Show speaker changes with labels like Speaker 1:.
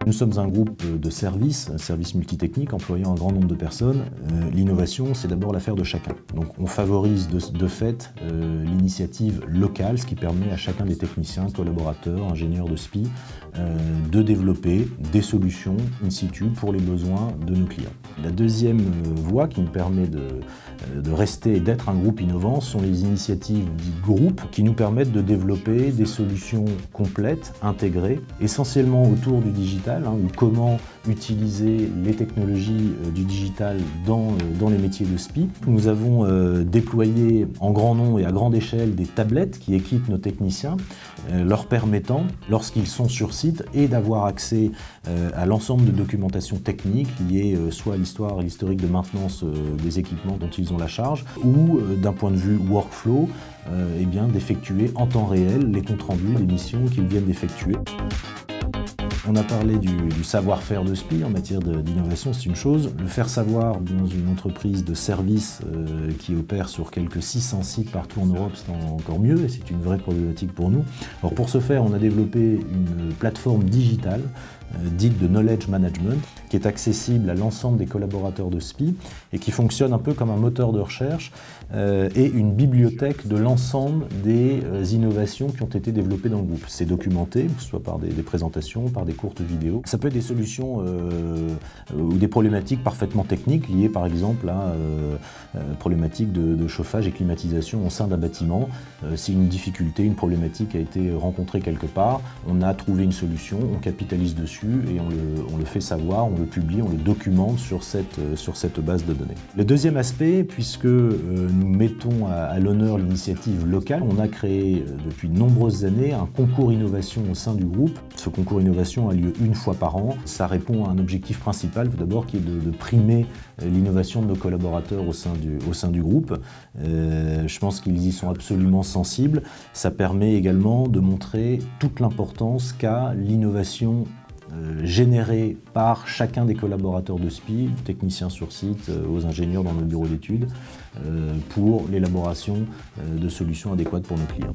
Speaker 1: Nous sommes un groupe de services multitechniques employant un grand nombre de personnes. L'innovation, c'est d'abord l'affaire de chacun. Donc on favorise de fait l'initiative locale, ce qui permet à chacun des techniciens, collaborateurs, ingénieurs de SPI de développer des solutions in situ pour les besoins de nos clients. La deuxième voie qui nous permet de rester et d'être un groupe innovant sont les initiatives dites groupes qui nous permettent de développer des solutions complètes, intégrées, essentiellement autour du digital, ou comment utiliser les technologies du digital dans les métiers de SPI. Nous avons déployé en grand nombre et à grande échelle des tablettes qui équipent nos techniciens, leur permettant, lorsqu'ils sont sur site, et d'avoir accès à l'ensemble de documentation technique liée soit à l'histoire et l'historique de maintenance des équipements dont ils ont la charge, ou d'un point de vue workflow, d'effectuer en temps réel les comptes rendus des missions qu'ils viennent d'effectuer. On a parlé du savoir-faire de SPI en matière d'innovation, c'est une chose. Le faire savoir dans une entreprise de service qui opère sur quelques 600 sites partout en Europe, c'est encore mieux et c'est une vraie problématique pour nous. Alors pour ce faire, on a développé une plateforme digitale dite de Knowledge Management, qui est accessible à l'ensemble des collaborateurs de SPI et qui fonctionne un peu comme un moteur de recherche et une bibliothèque de l'ensemble des innovations qui ont été développées dans le groupe. C'est documenté, que ce soit par des présentations, par des courtes vidéos. Ça peut être des solutions ou des problématiques parfaitement techniques liées par exemple à problématiques de chauffage et climatisation au sein d'un bâtiment. Si une difficulté, une problématique a été rencontrée quelque part, on a trouvé une solution, on capitalise dessus et on le fait savoir, on le publie, on le documente sur cette base de données. Le deuxième aspect, puisque nous mettons à l'honneur l'initiative locale, on a créé depuis de nombreuses années un concours innovation au sein du groupe. Ce concours innovation a lieu une fois par an. Ça répond à un objectif principal, tout d'abord, qui est de primer l'innovation de nos collaborateurs au sein du groupe. Je pense qu'ils y sont absolument sensibles. Ça permet également de montrer toute l'importance qu'a l'innovation générée par chacun des collaborateurs de SPI, techniciens sur site, aux ingénieurs dans nos bureaux d'études, pour l'élaboration de solutions adéquates pour nos clients.